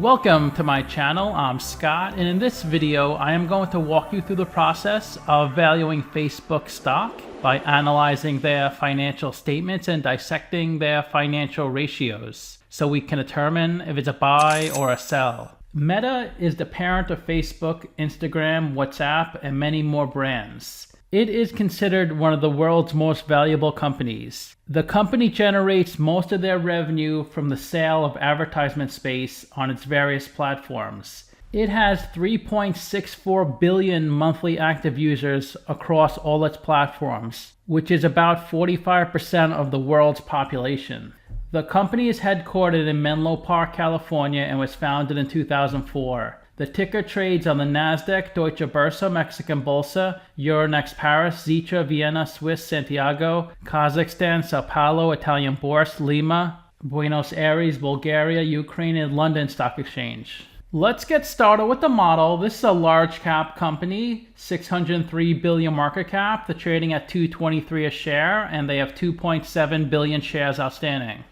Welcome to my channel. I'm Scott, and in this video I am going to walk you through the process of valuing Facebook stock by analyzing their financial statements and dissecting their financial ratios so we can determine if it's a buy or a sell. Meta is the parent of Facebook, Instagram, WhatsApp, and many more brands. It is considered one of the world's most valuable companies. The company generates most of their revenue from the sale of advertisement space on its various platforms. It has 3.64 billion monthly active users across all its platforms, which is about 45% of the world's population. The company is headquartered in Menlo Park, California, and was founded in 2004. The ticker trades on the Nasdaq, Deutsche Börse, Mexican Bolsa, Euronext Paris, Xetra, Vienna, Swiss, Santiago, Kazakhstan, Sao Paulo, Italian Bourse, Lima, Buenos Aires, Bulgaria, Ukraine, and London Stock Exchange. Let's get started with the model. This is a large cap company, 603 billion market cap. They're trading at $223 a share, and they have 2.7 billion shares outstanding.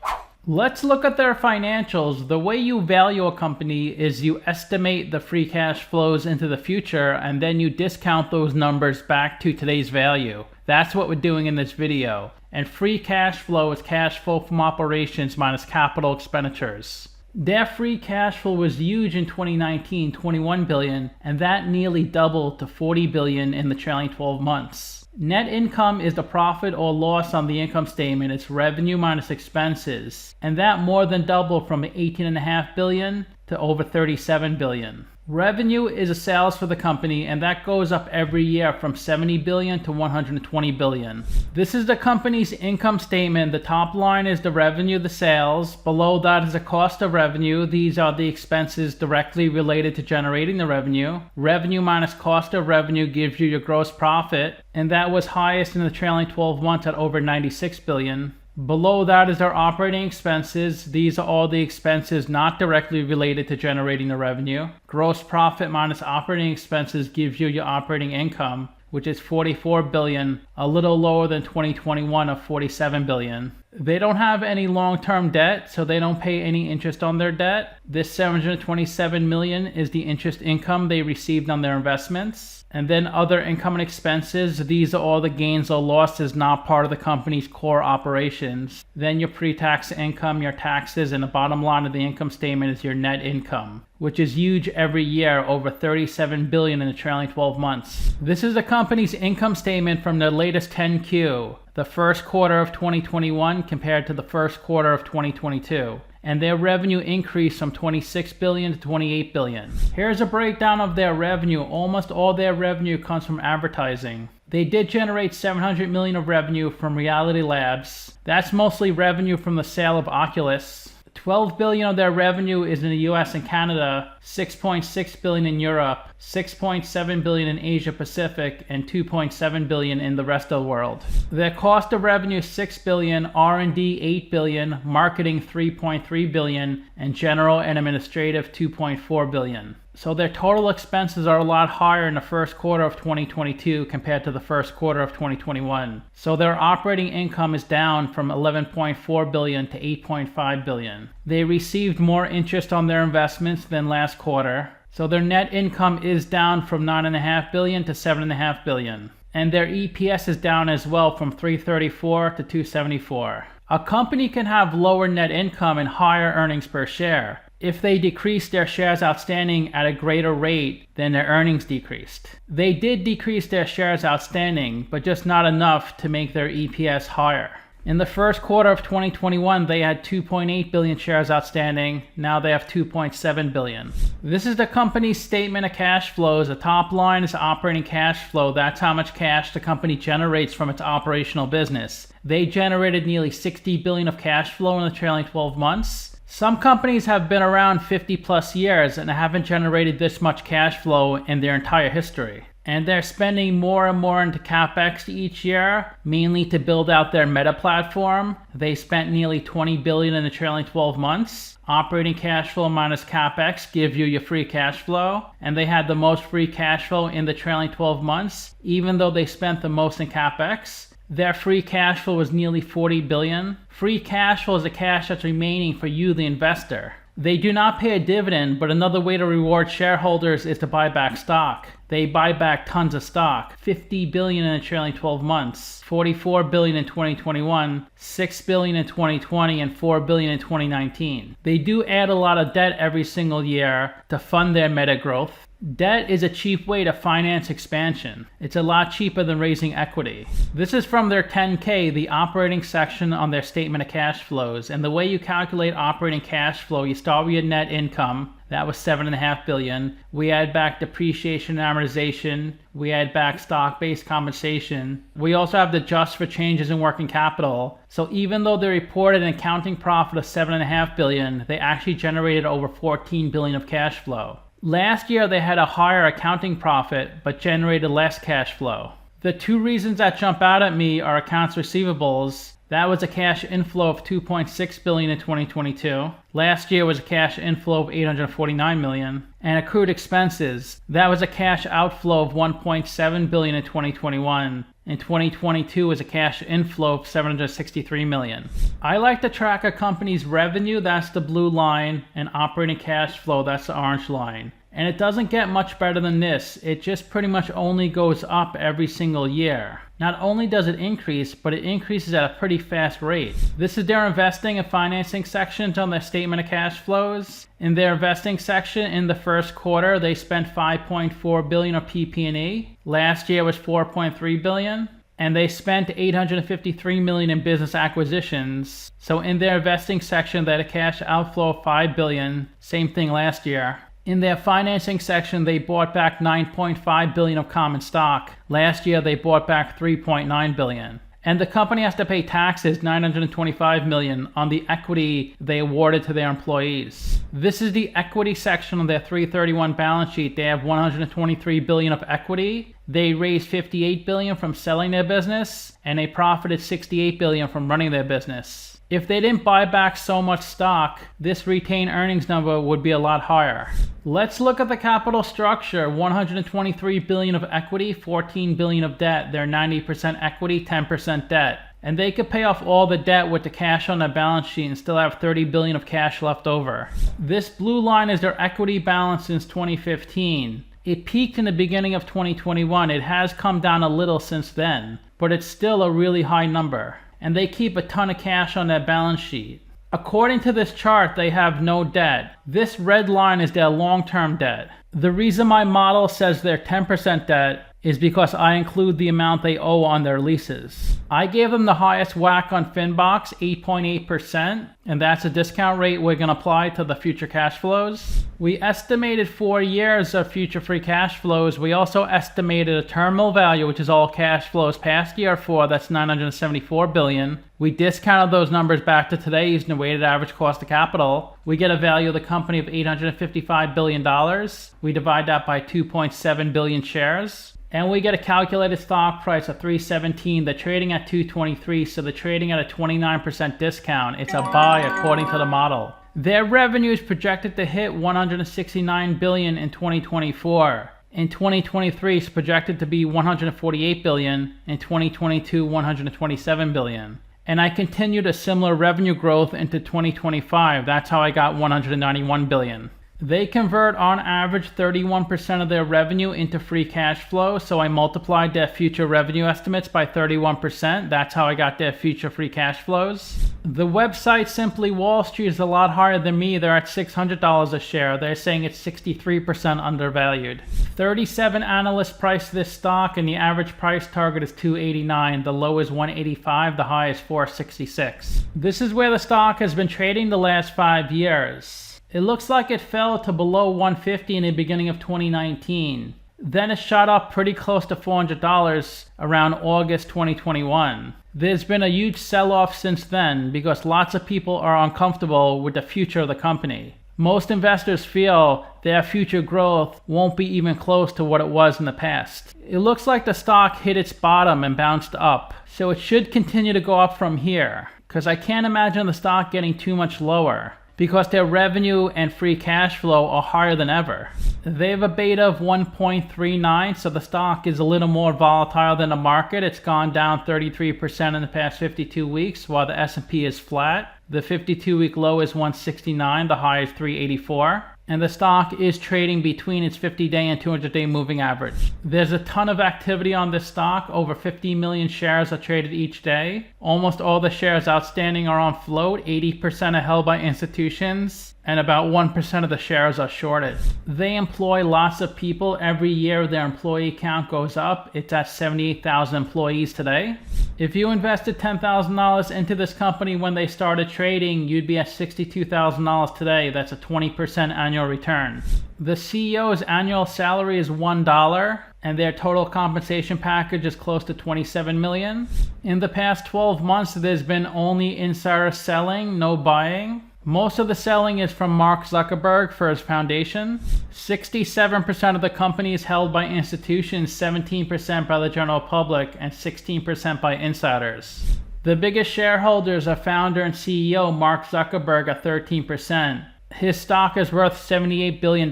Let's look at their financials. The way you value a company is you estimate the free cash flows into the future, and then you discount those numbers back to today's value. That's what we're doing in this video. And free cash flow is cash flow from operations minus capital expenditures. Their free cash flow was huge in 2019, 21 billion, and that nearly doubled to 40 billion in the trailing 12 months. Net income is the profit or loss on the income statement. It's revenue minus expenses, and that more than doubled from 18.5 billion to over 37 billion. Revenue is a sales for the company, and that goes up every year from 70 billion to 120 billion. This is the company's income statement. The top line is the revenue, the sales. Below that is the cost of revenue. These are the expenses directly related to generating the revenue. Revenue minus cost of revenue gives you your gross profit, and that was highest in the trailing 12 months at over 96 billion. Below that is our operating expenses. These are all the expenses not directly related to generating the revenue. Gross profit minus operating expenses gives you your operating income, which is 44 billion, a little lower than 2021 of 47 billion. They don't have any long-term debt, so they don't pay any interest on their debt. This 727 million is the interest income they received on their investments. And then other income and expenses, these are all the gains or losses not part of the company's core operations. Then your pre-tax income, your taxes, and the bottom line of the income statement is your net income, which is huge every year, over 37 billion in the trailing 12 months. This is the company's income statement from the latest 10Q, the first quarter of 2021 compared to the first quarter of 2022. And their revenue increased from 26 billion to 28 billion. Here's a breakdown of their revenue. Almost all their revenue comes from advertising. They did generate 700 million of revenue from Reality Labs. That's mostly revenue from the sale of Oculus. 12 billion of their revenue is in the US and Canada, 6.6 billion in Europe, 6.7 billion in Asia Pacific, and 2.7 billion in the rest of the world. Their cost of revenue is 6 billion, R&D 8 billion, marketing 3.3 billion, and general and administrative 2.4 billion. So their total expenses are a lot higher in the first quarter of 2022 compared to the first quarter of 2021. So their operating income is down from 11.4 billion to 8.5 billion. They received more interest on their investments than last quarter. So their net income is down from 9.5 billion to 7.5 billion. And their EPS is down as well from 334 to 274. A company can have lower net income and higher earnings per share if they decrease their shares outstanding at a greater rate than their earnings decreased. They did decrease their shares outstanding, but just not enough to make their EPS higher. In the first quarter of 2021, they had 2.8 billion shares outstanding. Now they have 2.7 billion. This is the company's statement of cash flows. The top line is operating cash flow. That's how much cash the company generates from its operational business. They generated nearly 60 billion of cash flow in the trailing 12 months. Some companies have been around 50 plus years and haven't generated this much cash flow in their entire history. And they're spending more and more into CapEx each year, mainly to build out their Meta platform. They spent nearly 20 billion in the trailing 12 months. Operating cash flow minus CapEx gives you your free cash flow. And they had the most free cash flow in the trailing 12 months, even though they spent the most in CapEx. Their free cash flow was nearly 40 billion. Free cash flow is the cash that's remaining for you, the investor. They do not pay a dividend, but another way to reward shareholders is to buy back stock. They buy back tons of stock, $50 billion in the trailing 12 months, $44 billion in 2021, $6 billion in 2020, and $4 billion in 2019. They do add a lot of debt every single year to fund their meta growth. Debt is a cheap way to finance expansion. It's a lot cheaper than raising equity. This is from their 10K, the operating section on their statement of cash flows. And the way you calculate operating cash flow, you start with your net income. That was $7.5 billion. We add back depreciation and amortization. We add back stock-based compensation. We also have to adjust for changes in working capital. So even though they reported an accounting profit of $7.5 billion, they actually generated over $14 billion of cash flow. Last year, they had a higher accounting profit, but generated less cash flow. The two reasons that jump out at me are accounts receivables. That was a cash inflow of $2.6 billion in 2022. Last year was a cash inflow of $849 million. And accrued expenses. That was a cash outflow of $1.7 billion in 2021. In 2022 was a cash inflow of $763 million. I like to track a company's revenue, that's the blue line, and operating cash flow, that's the orange line. And it doesn't get much better than this. It just pretty much only goes up every single year. Not only does it increase, but it increases at a pretty fast rate. This is their investing and financing sections on their statement of cash flows. In their investing section, in the first quarter, they spent $5.4 billion of PP&E. Last year was $4.3 billion. And they spent $853 million in business acquisitions. So in their investing section, they had a cash outflow of $5 billion. Same thing last year. In their financing section, they bought back $9.5 billion of common stock. Last year, they bought back $3.9 billion. And the company has to pay taxes, $925 million, on the equity they awarded to their employees. This is the equity section of their 331 balance sheet. They have $123 billion of equity. They raised $58 billion from selling their business, and they profited $68 billion from running their business. If they didn't buy back so much stock, this retained earnings number would be a lot higher. Let's look at the capital structure. $123 billion of equity, $14 billion of debt. They're 90% equity, 10% debt. And they could pay off all the debt with the cash on their balance sheet and still have $30 billion of cash left over. This blue line is their equity balance since 2015. It peaked in the beginning of 2021. It has come down a little since then, but it's still a really high number. And they keep a ton of cash on their balance sheet. According to this chart, they have no debt. This red line is their long-term debt. The reason my model says they're 10% debt is because I include the amount they owe on their leases. I gave them the highest whack on Finbox, 8.8%, and that's a discount rate we're going to apply to the future cash flows. We estimated 4 years of future free cash flows. We also estimated a terminal value, which is all cash flows past year 4, that's $974 billion. We discounted those numbers back to today using the weighted average cost of capital. We get a value of the company of $855 billion. We divide that by 2.7 billion shares. And we get a calculated stock price of $317. They're trading at $223, so they're trading at a 29% discount. It's a buy according to the model. Their revenue is projected to hit $169 billion in 2024. In 2023, it's projected to be $148 billion. In 2022, $127 billion. And I continued a similar revenue growth into 2025. That's how I got $191 billion. They convert on average 31% of their revenue into free cash flow, so I multiplied their future revenue estimates by 31%. That's how I got their future free cash flows. The website Simply Wall Street is a lot higher than me. They're at $600 a share. They're saying it's 63% undervalued. 37 analysts priced this stock, and the average price target is $289. The low is $185, the high is $466. This is where the stock has been trading the last 5 years. It looks like it fell to below 150 in the beginning of 2019. Then it shot up pretty close to $400 around August 2021. There's been a huge sell-off since then because lots of people are uncomfortable with the future of the company. Most investors feel their future growth won't be even close to what it was in the past. It looks like the stock hit its bottom and bounced up, so it should continue to go up from here because I can't imagine the stock getting too much lower, because their revenue and free cash flow are higher than ever. They have a beta of 1.39, so the stock is a little more volatile than the market. It's gone down 33% in the past 52 weeks, while the S&P is flat. The 52-week low is 169, the high is 384. And the stock is trading between its 50-day and 200-day moving average. There's a ton of activity on this stock. Over 50 million shares are traded each day. Almost all the shares outstanding are on float. 80% are held by institutions, and about 1% of the shares are shorted. They employ lots of people. Every year their employee count goes up. It's at 78,000 employees today. If you invested $10,000 into this company when they started trading, you'd be at $62,000 today. That's a 20% annual return. The CEO's annual salary is $1, and their total compensation package is close to $27 million. In the past 12 months, there's been only insider selling, no buying. Most of the selling is from Mark Zuckerberg for his foundation. 67% of the company is held by institutions, 17% by the general public, and 16% by insiders. The biggest shareholders are founder and CEO Mark Zuckerberg at 13%. His stock is worth $78 billion.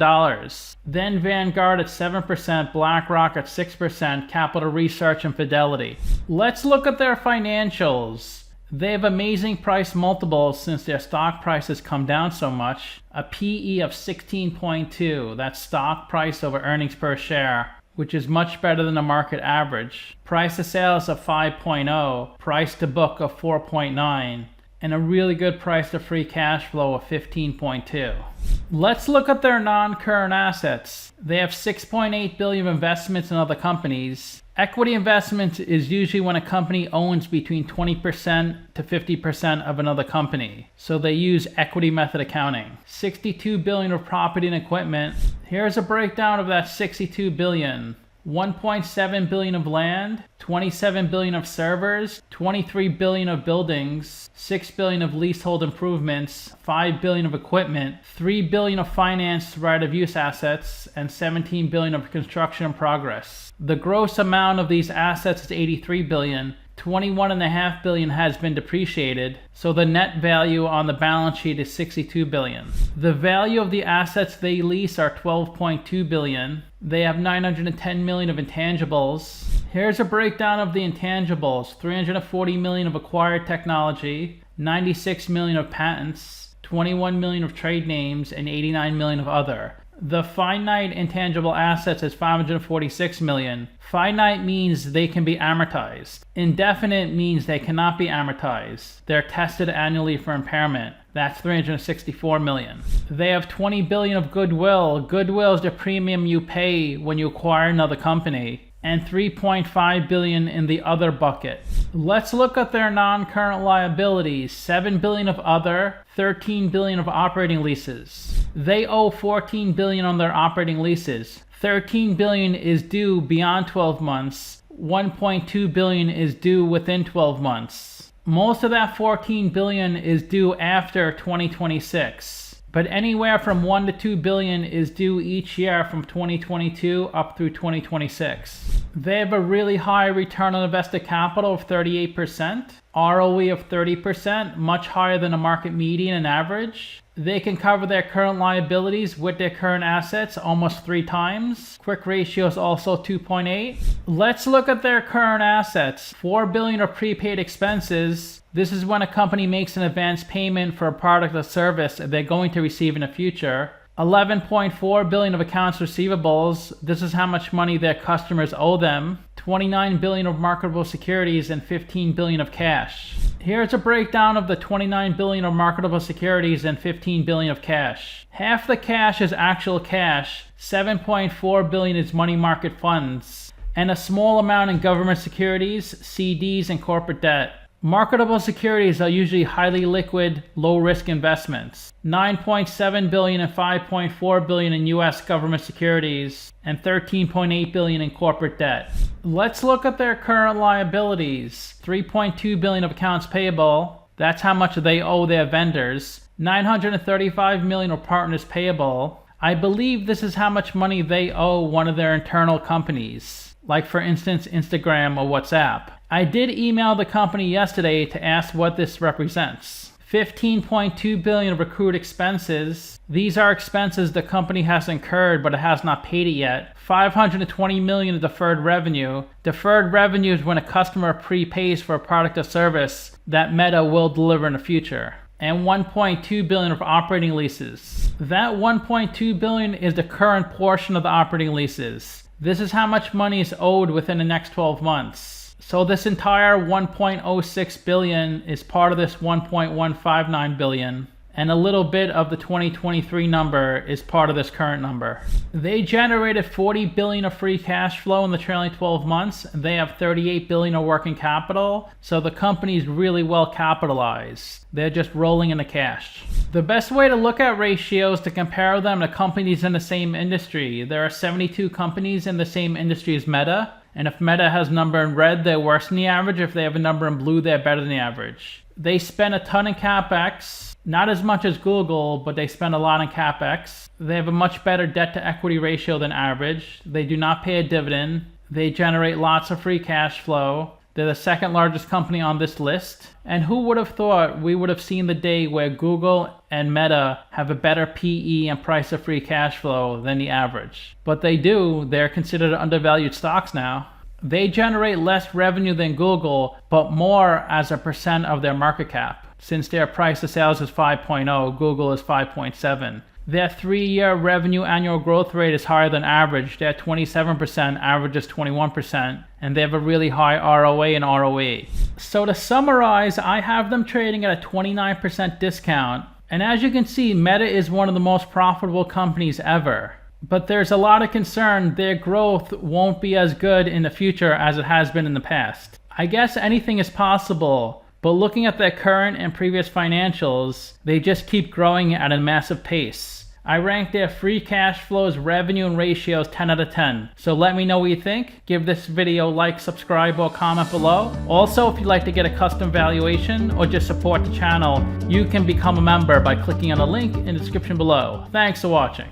Then Vanguard at 7%, BlackRock at 6%, Capital Research and Fidelity. Let's look at their financials. They have amazing price multiples since their stock price has come down so much. A PE of 16.2, that's stock price over earnings per share, which is much better than the market average. Price to sales of 5.0, price to book of 4.9, and a really good price to free cash flow of 15.2. Let's look at their non-current assets. They have $6.8 billion of investments in other companies. Equity investments is usually when a company owns between 20% to 50% of another company. So they use equity method accounting. $62 billion of property and equipment. Here's a breakdown of that $62 billion. $1.7 billion of land, $27 billion of servers, $23 billion of buildings, $6 billion of leasehold improvements, $5 billion of equipment, $3 billion of finance right-of-use assets, and $17 billion of construction in progress. The gross amount of these assets is $83 billion. $21.5 billion has been depreciated, so the net value on the balance sheet is $62 billion. The value of the assets they lease are $12.2 billion. They have $910 million of intangibles. Here's a breakdown of the intangibles. $340 million of acquired technology, $96 million of patents, $21 million of trade names, and $89 million of other. The finite intangible assets is $546 million. Finite means they can be amortized. Indefinite means they cannot be amortized. They're tested annually for impairment. That's $364 million. They have $20 billion of goodwill. Goodwill is the premium you pay when you acquire another company. And $3.5 billion in the other bucket. Let's look at their non-current liabilities. $7 billion of other, $13 billion of operating leases. They owe $14 billion on their operating leases. $13 billion is due beyond 12 months. $1.2 billion is due within 12 months. Most of that $14 billion is due after 2026. But anywhere from $1 to $2 billion is due each year from 2022 up through 2026. They have a really high return on invested capital of 38%, ROE of 30%, much higher than the market median and average. They can cover their current liabilities with their current assets almost 3 times. Quick ratio is also 2.8. Let's look at their current assets. $4 billion of prepaid expenses. This is when a company makes an advance payment for a product or service they're going to receive in the future. $11.4 billion of accounts receivables. This is how much money their customers owe them. $29 billion of marketable securities and $15 billion of cash. Here's a breakdown of the $29 billion of marketable securities and $15 billion of cash. Half the cash is actual cash. $7.4 billion is money market funds. And a small amount in government securities, CDs, and corporate debt. Marketable securities are usually highly liquid, low-risk investments. $9.7 billion and $5.4 billion in U.S. government securities and $13.8 billion in corporate debt. Let's look at their current liabilities. $3.2 billion of accounts payable. That's how much they owe their vendors. $935 million of partners payable. I believe this is how much money they owe one of their internal companies, like for instance Instagram or WhatsApp. I did email the company yesterday to ask what this represents. $15.2 billion of accrued expenses. These are expenses the company has incurred but it has not paid it yet. $520 million of deferred revenue. Deferred revenue is when a customer prepays for a product or service that Meta will deliver in the future. and $1.2 billion of operating leases. That $1.2 billion is the current portion of the operating leases. This is how much money is owed within the next 12 months. So this entire $1.06 billion is part of this $1.159 billion. And a little bit of the 2023 number is part of this current number. They generated $40 billion of free cash flow in the trailing 12 months. They have $38 billion of working capital, so the company is really well capitalized. They're just rolling in the cash. The best way to look at ratios to compare them to companies in the same industry. There are 72 companies in the same industry as Meta, and if Meta has a number in red, they're worse than the average. If they have a number in blue, they're better than the average. They spend a ton in CapEx. Not as much as Google, but they spend a lot on CapEx. They have a much better debt to equity ratio than average. They do not pay a dividend. They generate lots of free cash flow. They're the second largest company on this list. And who would have thought we would have seen the day where Google and Meta have a better PE and price of free cash flow than the average? But they do. They're considered undervalued stocks now. They generate less revenue than Google, but more as a percent of their market cap. Since their price to sales is 5.0, Google is 5.7. Their 3-year revenue annual growth rate is higher than average. They're 27%, average is 21%, and they have a really high ROA and ROE. So to summarize, I have them trading at a 29% discount. And as you can see, Meta is one of the most profitable companies ever. But there's a lot of concern their growth won't be as good in the future as it has been in the past. I guess anything is possible. But looking at their current and previous financials, they just keep growing at a massive pace. I rank their free cash flows, revenue, and ratios 10 out of 10. So let me know what you think. Give this video a like, subscribe, or comment below. Also, if you'd like to get a custom valuation or just support the channel, you can become a member by clicking on the link in the description below. Thanks for watching.